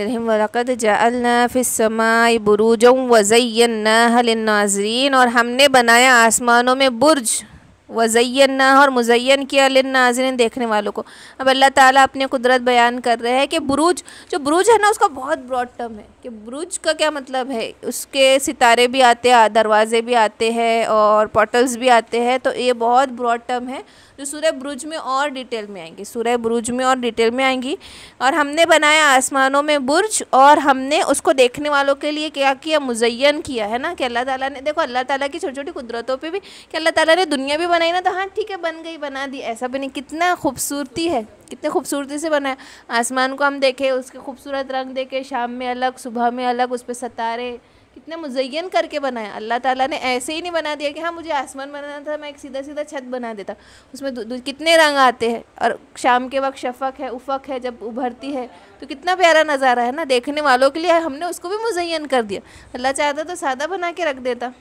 वलक़द जअलना फ़िस्समाइ बुरूजन वज़य्यन्नाहा लिन्नाज़िरीन, और हमने बनाया आसमानों में बुर्ज, वज़य्यन्नाहा और मुज़य्यन किया, लिन्नाज़िरीन देखने वालों को। अब अल्लाह ताला अपनी कुदरत बयान कर रहे हैं कि बुरूज, जो बुरूज है ना उसका बहुत ब्रॉड टर्म है कि बुरूज का क्या मतलब है। उसके सितारे भी आते हैं, दरवाजे भी आते हैं और पोर्टल्स भी आते हैं, तो ये बहुत ब्रॉड टर्म है जो सूरह बुरूज में और डिटेल में आएंगी, सूरह बुरूज में और डिटेल में आएंगी। और हमने बनाया आसमानों में बुर्ज, और हमने उसको देखने वालों के लिए क्या किया, मुज़य्यन किया है ना। कि अल्लाह ताला ने, देखो अल्लाह ताला की छोटी छोटी कुदरतों पे भी, कि अल्लाह ताला ने दुनिया भी बनाई ना तो हाँ ठीक है बन गई, बना दी, ऐसा भी नहीं। कितना खूबसूरती है, कितने खूबसूरती से बनाया। आसमान को हम देखें, उसके खूबसूरत रंग देखे, शाम में अलग सुबह में अलग, उस पर सितारे, कितने मुज़य्यन करके बनाया। अल्लाह ताला ने ऐसे ही नहीं बना दिया कि हाँ मुझे आसमान बनाना था मैं एक सीधा सीधा छत बना देता। उसमें कितने रंग आते हैं, और शाम के वक्त शफ़क़ है, उफ़क़ है, जब उभरती है तो कितना प्यारा नज़ारा है ना। देखने वालों के लिए हमने उसको भी मुज़य्यन कर दिया। अल्लाह चाहता तो सादा बना के रख देता।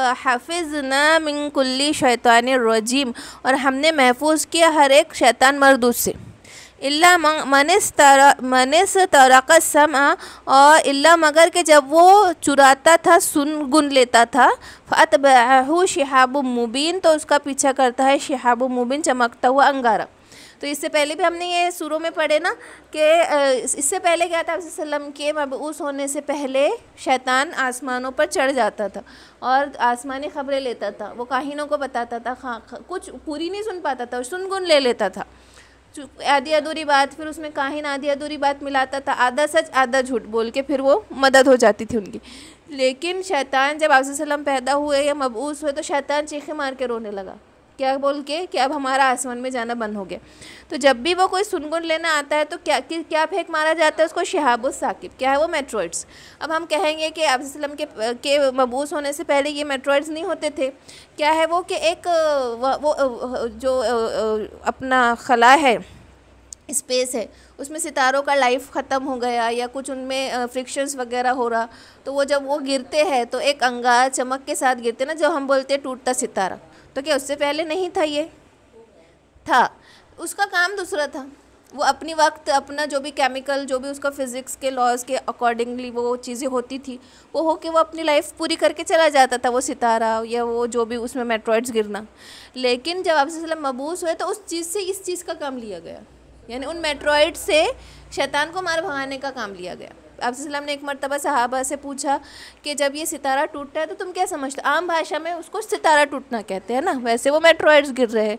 वहिफ़ज़ना मिन कुल्ली शैतानिर रजीम, और हमने महफूज किया हर एक शैतान मरदूद से। इल्ला मनिस तरक़ समा, और इल्ला मगर के जब वो चुराता था, सुन गुन लेता था, फ़अतबअहु शिहाबुम मुबीन, तो उसका पीछा करता है शिहाबुम मुबीन, चमकता हुआ अंगारा। तो इससे पहले भी हमने ये सूरों में पढ़े ना कि इससे पहले क्या था, वसल्लम के मबऊस होने से पहले शैतान आसमानों पर चढ़ जाता था और आसमानी ख़बरें लेता था। वो काहिनों को बताता था, कुछ पूरी नहीं सुन पाता था, सुन गुन ले लेता था, आधी अधूरी बात, फिर उसमें काहिन आधी अधूरी बात मिलाता था, आधा सच आधा झूठ बोल के फिर वो मदद हो जाती थी उनकी। लेकिन शैतान जब आप सल्लम पैदा हुए या मबऊस हुए तो शैतान चीखें मार के रोने लगा, क्या बोल के कि अब हमारा आसमान में जाना बंद हो गया। तो जब भी वो कोई सुनगुन लेना आता है तो क्या फेंक मारा जाता है उसको, शिहाबुस साकिब, क्या है वो, मेट्रॉइड्स। अब हम कहेंगे कि आप सल्लम के मबूस होने से पहले ये मेट्रॉइड्स नहीं होते थे। क्या है वो कि एक वो जो अपना खला है, स्पेस है, उसमें सितारों का लाइफ ख़त्म हो गया या कुछ उनमें फ्रिक्शंस वगैरह हो रहा, तो वो जब वो गिरते हैं तो एक अंगार चमक के साथ गिरते ना, जो हम बोलते हैं टूटता सितारा। तो क्या उससे पहले नहीं था, ये था, उसका काम दूसरा था। वो अपनी वक्त अपना जो भी केमिकल, जो भी उसका फ़िज़िक्स के लॉज के अकॉर्डिंगली वो चीज़ें होती थी, वो हो के वो अपनी लाइफ पूरी करके चला जाता था, वो सितारा या वो जो भी उसमें मेट्रॉइड्स गिरना। लेकिन जब आप सल्लम मबूस हुए तो उस चीज़ से इस चीज़ का काम लिया गया, यानी उन मेट्रॉइड से शैतान को मार भगाने का काम लिया गया। आप सल्लम ने एक मरतबा सहाबा से पूछा कि जब ये सितारा टूटता है तो तुम क्या समझते, आम भाषा में उसको सितारा टूटना कहते हैं ना, वैसे वो मेट्रॉइड्स गिर रहे हैं।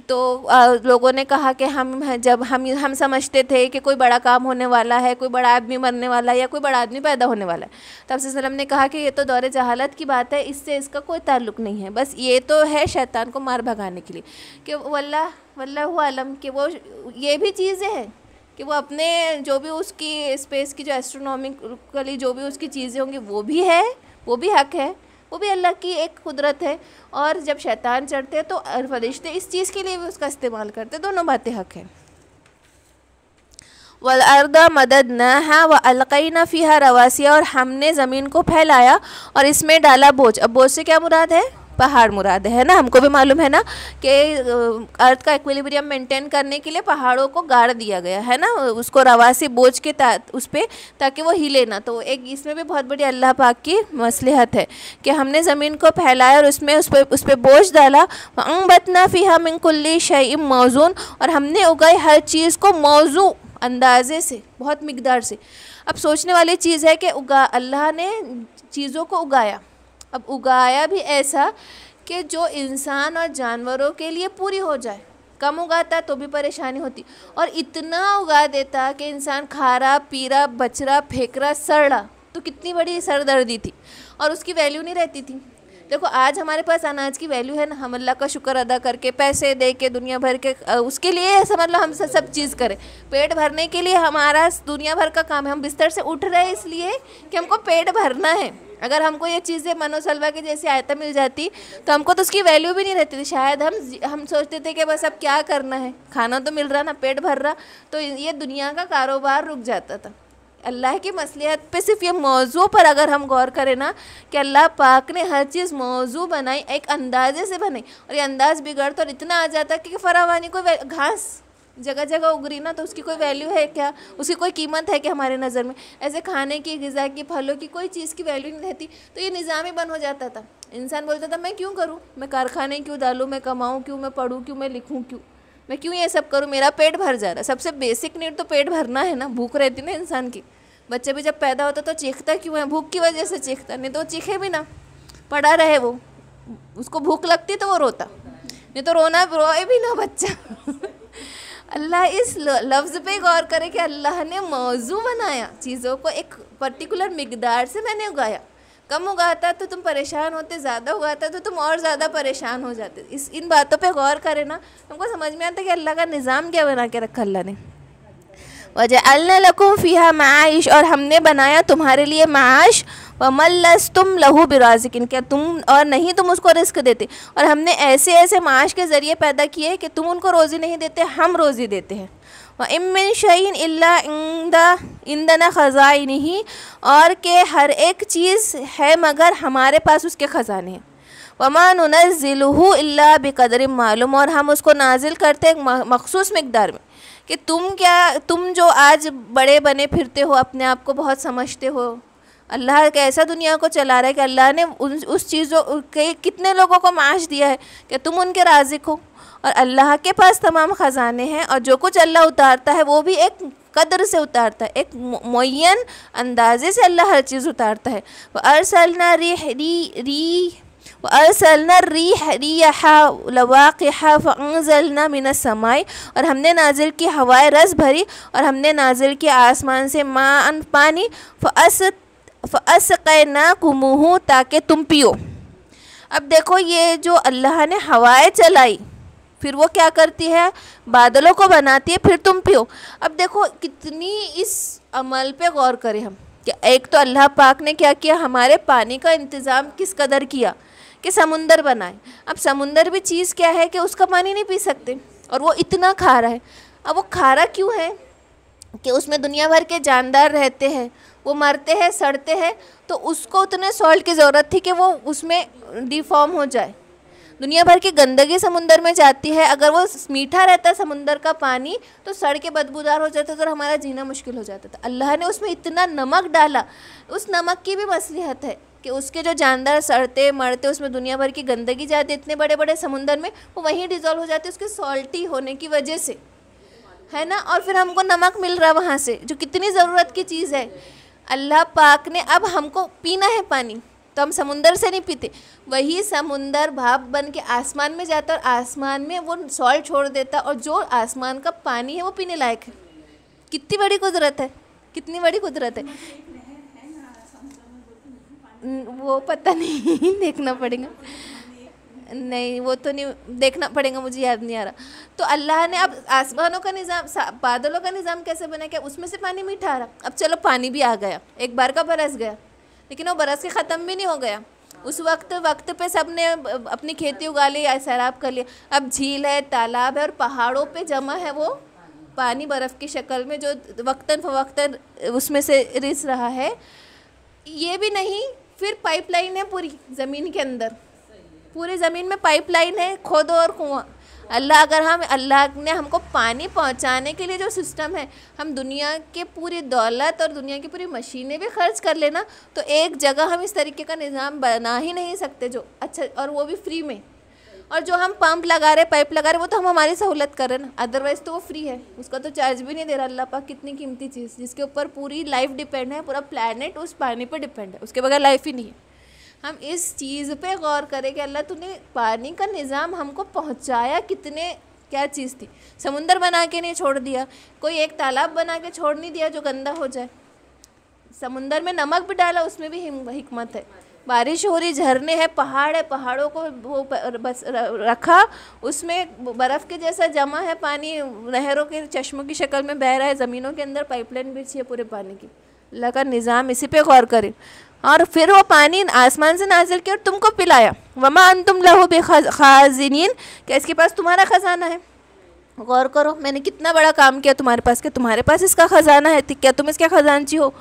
तो लोगों ने कहा कि हम समझते थे कि कोई बड़ा काम होने वाला है, कोई बड़ा आदमी मरने वाला है या कोई बड़ा आदमी पैदा होने वाला है। तो आप सल्लम ने कहा कि ये तो दौरे जहालत की बात है, इससे इसका कोई ताल्लुक़ नहीं है, बस ये तो है शैतान को मार भगाने के लिए। कि वल्लाहु आलम कि वो ये भी चीज़ें हैं कि वो अपने जो भी उसकी स्पेस की जो एस्ट्रोनॉमिकली जो भी उसकी चीज़ें होंगी वो भी है, वो भी हक़ है, वो भी अल्लाह की एक कुदरत है। और जब शैतान चढ़ते हैं तो फरिश्ते इस चीज़ के लिए भी उसका इस्तेमाल करते, दोनों बातें हक़ है। वल अर्दा मददनाहा व अलक़ैना फ़ीहा रवासिया, और हमने ज़मीन को फैलाया और इसमें डाला बोझ। अब बोझ से क्या मुराद है, पहाड़ मुराद है ना। हमको भी मालूम है ना कि अर्थ का इक्विलिब्रियम मेंटेन करने के लिए पहाड़ों को गाड़ दिया गया है ना, उसको रवासी बोझ के उस पर, ताकि वो हिले ना। तो एक इसमें भी बहुत बड़ी अल्लाह पाक की मसलहत है कि हमने ज़मीन को फैलाया और उसमें उस पर बोझ डाला। अंबतना फ़ीहा मिन कुल्ली शैइन मौज़ून, और हमने उगाई हर चीज़ को मौजू अंदाजे से, बहुत मिकदार से। अब सोचने वाली चीज़ है कि अल्लाह ने चीज़ों को उगाया, अब उगाया भी ऐसा कि जो इंसान और जानवरों के लिए पूरी हो जाए। कम उगाता तो भी परेशानी होती, और इतना उगा देता कि इंसान खा रहा, पी रहा, बच रहा, फेंक रहा, सड़ रहा, तो कितनी बड़ी सरदर्दी थी और उसकी वैल्यू नहीं रहती थी। देखो आज हमारे पास अनाज की वैल्यू है ना, हम अल्लाह का शुक्र अदा करके पैसे दे के दुनिया भर के उसके लिए समझ लो हम सब चीज़ करें, पेट भरने के लिए हमारा दुनिया भर का काम है। हम बिस्तर से उठ रहे हैं इसलिए कि हमको पेट भरना है। अगर हमको ये चीज़ें मनोसलवा की जैसी आयता मिल जाती तो हमको तो उसकी वैल्यू भी नहीं रहती थी। शायद हम सोचते थे कि बस अब क्या करना है, खाना तो मिल रहा ना, पेट भर रहा, तो ये दुनिया का कारोबार रुक जाता था। अल्लाह की मसलिहत पे सिर्फ ये मौजू पर अगर हम गौर करें ना कि अल्लाह पाक ने हर चीज़ मौजू बनाई, एक अंदाजे से बनाई, और ये अंदाज़ बिगड़ तो इतना आ जाता कि फरावानी को घास जगह जगह उग रही ना, तो उसकी कोई वैल्यू है क्या, उसकी कोई कीमत है क्या हमारे नज़र में? ऐसे खाने की, ग़िज़ा की, फलों की कोई चीज़ की वैल्यू नहीं रहती। तो ये निज़ाम ही बंद हो जाता था। इंसान बोलता था मैं क्यों करूँ, मैं कारखाने क्यों डालूँ, मैं कमाऊँ क्यों, मैं पढ़ूँ क्यों, मैं लिखूँ क्यों, मैं क्यों ये सब करूँ, मेरा पेट भर जा रहा है। सबसे बेसिक नीड तो पेट भरना है ना, भूख रहती ना इंसान की। बच्चे भी जब पैदा होता तो चीखता क्यों है, भूख की वजह से चीखता, नहीं तो चीखे भी ना, पड़ा रहे वो, उसको भूख लगती तो वो रोता, नहीं तो रोए भी ना बच्चा। अल्लाह इस लफ्ज़ पे गौर करे कि अल्लाह ने मौजू बनाया, चीज़ों को एक पर्टिकुलर मिकदार से मैंने उगाया। कम उगाता तो तुम परेशान होते, ज़्यादा उगाता तो तुम और ज़्यादा परेशान हो जाते। इन बातों पे गौर करें ना, हमको समझ में आता है कि अल्लाह का निज़ाम क्या बना के रखा अल्लाह ने। वजअलना लकुम फ़ीहा माइश, और हमने बनाया तुम्हारे लिए माश। वमल्लस्तुम लहू बिराज़िकिन, क्या तुम और नहीं तुम उसको रिस्क देते। और हमने ऐसे ऐसे माश के ज़रिए पैदा किए कि तुम उनको रोज़ी नहीं देते, हम रोज़ी देते हैं। व इम मिन शैइन इल्ला इंदना ख़ज़ाइनिही, और के हर एक चीज़ है मगर हमारे पास उसके ख़जाने हैं। वमा नुनज़्ज़िलुहु इल्ला बिक़दरिन मालूम, और हम उसको नाजिल करते हैं मख़सूस मिक़दार में। कि तुम जो आज बड़े बने फिरते हो, अपने आप को बहुत समझते हो, अल्लाह कैसा दुनिया को चला रहा है कि अल्लाह ने उस चीज़ों के कितने लोगों को माश दिया है कि तुम उनके राज़िक हो। और अल्लाह के पास तमाम ख़जाने हैं, और जो कुछ अल्लाह उतारता है वो भी एक कदर से उतारता है, एक मुअय्यन अंदाज़े से अल्लाह हर चीज़ उतारता है। अर्सलना रियहा लवाक़िहा फ़अंज़लना मिनस समाई, और हमने नाजिल की हवाएं रस भरी, और हमने नाजिल किया आसमान से माअन पानी, फ़अस्क़ैनाकुमुहु, ताकि तुम पियो। अब देखो ये जो अल्लाह ने हवाएं चलाई, फिर वो क्या करती है, बादलों को बनाती है, फिर तुम पियो। अब देखो कितनी इस अमल पे गौर करें हम कि एक तो अल्लाह पाक ने क्या किया, हमारे पानी का इंतज़ाम किस कदर किया कि समुंदर बनाए। अब समुंदर भी चीज़ क्या है कि उसका पानी नहीं पी सकते, और वो इतना खारा है। अब वो खारा क्यों है कि उसमें दुनिया भर के जानदार रहते हैं, वो मरते हैं, सड़ते हैं, तो उसको उतने सॉल्ट की ज़रूरत थी कि वो उसमें डिफॉर्म हो जाए। दुनिया भर की गंदगी समुंदर में जाती है, अगर वो मीठा रहता समुंदर का पानी तो सड़ के बदबूदार हो जाता था और हमारा जीना मुश्किल हो जाता था। अल्लाह ने उसमें इतना नमक डाला, उस नमक की भी मसलिहत है कि उसके जो जानदार सड़ते मरते, उसमें दुनिया भर की गंदगी जाती इतने बड़े बड़े समुंदर में, वो वहीं डिज़ोल्व हो जाती है उसके सॉल्टी होने की वजह से, है ना। और फिर हमको नमक मिल रहा वहाँ से, जो कितनी ज़रूरत की चीज़ है। अल्लाह पाक ने, अब हमको पीना है पानी तो हम समुंदर से नहीं पीते, वही समुंदर भाप बन के आसमान में जाता और आसमान में वो सॉल्ट छोड़ देता, और जो आसमान का पानी है वो पीने लायक है। कितनी बड़ी कुदरत है, कितनी बड़ी कुदरत है। वो पता नहीं देखना पड़ेगा, नहीं वो तो नहीं देखना पड़ेगा, मुझे याद नहीं आ रहा। तो अल्लाह ने अब आसमानों का निज़ाम, बादलों का निज़ाम कैसे बना, क्या उसमें से पानी मीठा आ रहा। अब चलो पानी भी आ गया, एक बार का बरस गया, लेकिन वो बरस के ख़त्म भी नहीं हो गया। उस वक्त पे सब ने अपनी खेती उगा ली, सैराब कर लिया। अब झील है, तालाब है, और पहाड़ों पे जमा है वो पानी बर्फ़ की शक्ल में, जो वक्तन फ़वक्तन उसमें से रिस रहा है। ये भी नहीं, फिर पाइपलाइन है पूरी ज़मीन के अंदर, पूरी ज़मीन में पाइपलाइन है, खोदो और कुआं। अल्लाह ने हमको पानी पहुंचाने के लिए जो सिस्टम है, हम दुनिया के पूरी दौलत और दुनिया की पूरी मशीनें भी खर्च कर लेना तो एक जगह हम इस तरीके का निज़ाम बना ही नहीं सकते जो अच्छा, और वो भी फ्री में। और जो हम पंप लगा रहे, पाइप लगा रहे, वो तो हम हमारी सहूलत कर रहे हैं ना, अदरवाइज़ तो वो फ्री है, उसका तो चार्ज भी नहीं दे रहा अल्लाह पाक। कितनी कीमती चीज़ जिसके ऊपर पूरी लाइफ डिपेंड है, पूरा प्लैनेट उस पानी पर डिपेंड है, उसके बगैर लाइफ ही नहीं है। हम इस चीज़ पे गौर करें कि अल्लाह तूने पानी का निज़ाम हमको पहुंचाया, कितने क्या चीज़ थी। समुंदर बना के नहीं छोड़ दिया, कोई एक तालाब बना के छोड़ नहीं दिया जो गंदा हो जाए। समुंदर में नमक भी डाला, उसमें भी हिकमत है। बारिश हो रही, झरने हैं, पहाड़ है, पहाड़ों को वो बस रखा, उसमें बर्फ़ के जैसा जमा है पानी, नहरों के चश्मों की शक्ल में बह रहा है, ज़मीनों के अंदर पाइपलाइन बिछी है पूरे पानी की। अल्लाह का निज़ाम, इसी पे गौर करें। और फिर वो पानी आसमान से नाजिल किया और तुमको पिलाया। वमा अंतुम लहु बिखाज़िनीन, क्या इसके पास तुम्हारा ख़जाना है? गौर करो, मैंने कितना बड़ा काम किया तुम्हारे पास, कि तुम्हारे पास इसका ख़जाना है, क्या तुम इसके ख़जानची हो।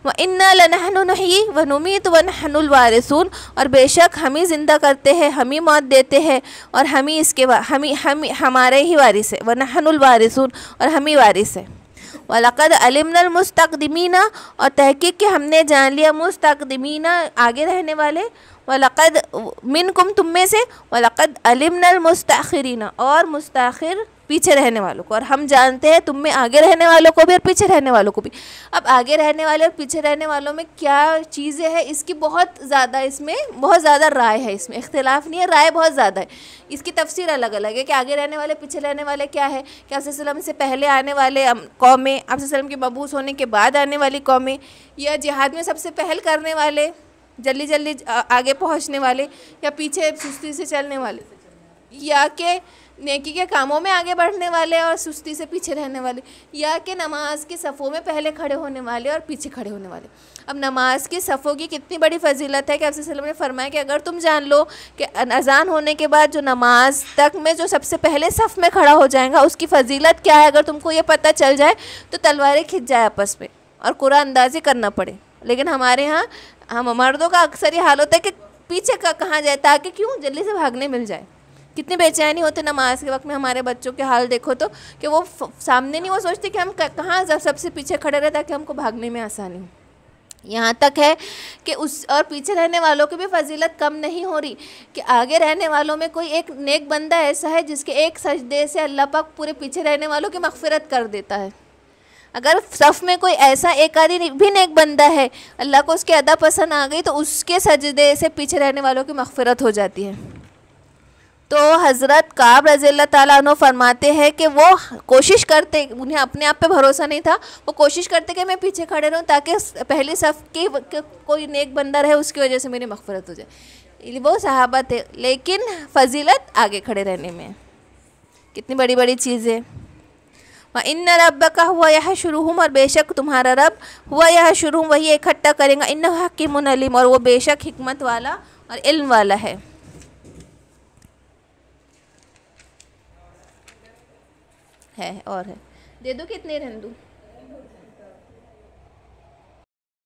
व इन्ना लनहनु नही व नुमीत व नहनुल वारिसून, और बेशक हम ही ज़िंदा करते हैं, हम ही मौत देते हैं, और हम ही इसके हम हमारे ही वारिस है। व नहनुल वारिसून, और हम ही वारिस है। वलक़द अलिमनल मुस्तक़दिमीना, और तहक़ीक़ के हमने जान लिया, मुस्तक़दिमीना आगे रहने वाले, वलक़द मिनकुम तुम में से, वलक़द अलिमनल मुस्तअख़िरीना, और मुस्तअख़िर पीछे रहने वालों को, और हम जानते हैं तुम में आगे रहने वालों को भी और पीछे रहने वालों को भी। अब आगे रहने वाले और पीछे रहने वालों में क्या चीज़ें हैं, इसकी बहुत ज़्यादा, इसमें बहुत ज़्यादा राय है, इसमें इख्तिलाफ नहीं है, राय बहुत ज़्यादा है। इसकी तफसीर अलग अलग है कि आगे रहने वाले पीछे रहने वाले क्या है, कि आप सल्लम से पहले आने वाले कौमें, आप सल्लम के मबूस होने के बाद आने वाली कौमें, या जिहाद में सबसे पहल करने वाले, जल्दी जल्दी आगे पहुँचने वाले, या पीछे सुस्ती से चलने वाले, या कि नेकी के कामों में आगे बढ़ने वाले और सुस्ती से पीछे रहने वाले, या कि नमाज के सफ़ों में पहले खड़े होने वाले और पीछे खड़े होने वाले। अब नमाज के सफ़ों की कितनी बड़ी फजीलत है कि आप सल्लल्लाहु अलैहि वसल्लम ने फरमाया कि अगर तुम जान लो कि अज़ान होने के बाद जो नमाज तक में जो सबसे पहले सफ़ में खड़ा हो जाएगा उसकी फ़जीलत क्या है, अगर तुमको ये पता चल जाए तो तलवारें खिंच जाए आपस में और कुरान अंदाज़ी करना पड़े। लेकिन हमारे यहाँ हम मर्दों का अक्सर ये हाल होता है कि पीछे का कहाँ जाए, ताकि क्यों जल्दी से भागने मिल जाए। कितनी बेचैनी होते नमाज के वक्त में। हमारे बच्चों के हाल देखो तो, कि वो सामने नहीं, वो सोचते कि हम कहाँ सबसे पीछे खड़े रहे ताकि हमको भागने में आसानी हो। यहाँ तक है कि उस और पीछे रहने वालों की भी फजीलत कम नहीं हो रही, कि आगे रहने वालों में कोई एक नेक बंदा ऐसा है जिसके एक सजदे से अल्लाह पाक पूरे पीछे रहने वालों की मग़फ़िरत कर देता है। अगर सफ़ में कोई ऐसा एक आदमी भी नेक बंदा है, अल्लाह को उसकी अदा पसंद आ गई, तो उसके सजदे से पीछे रहने वालों की मग़फ़िरत हो जाती है। तो हज़रत काब रज़ियल्लाहु ताला अन्हु फरमाते हैं कि वो कोशिश करते, उन्हें अपने आप पे भरोसा नहीं था, वो कोशिश करते कि मैं पीछे खड़े रहूं ताकि पहली सफ़ की कोई नेक बंदा रहे, उसकी वजह से मेरी मग़फ़िरत हो जाए। वो सहाबा थे, लेकिन फ़जीलत आगे खड़े रहने में। कितनी बड़ी बड़ी चीज़ें। व इन्ना रब्बका हुवा यहशुरुहुम, और बेशक तुम्हारा रब हुवा यहशुरुहुम, वही इकट्ठा करेगा, इन्नहु हकीमुन अलीम, और वो बेशक हिकमत वाला और इल्म वाला है। और है, दे दो कितने रहन दूँ।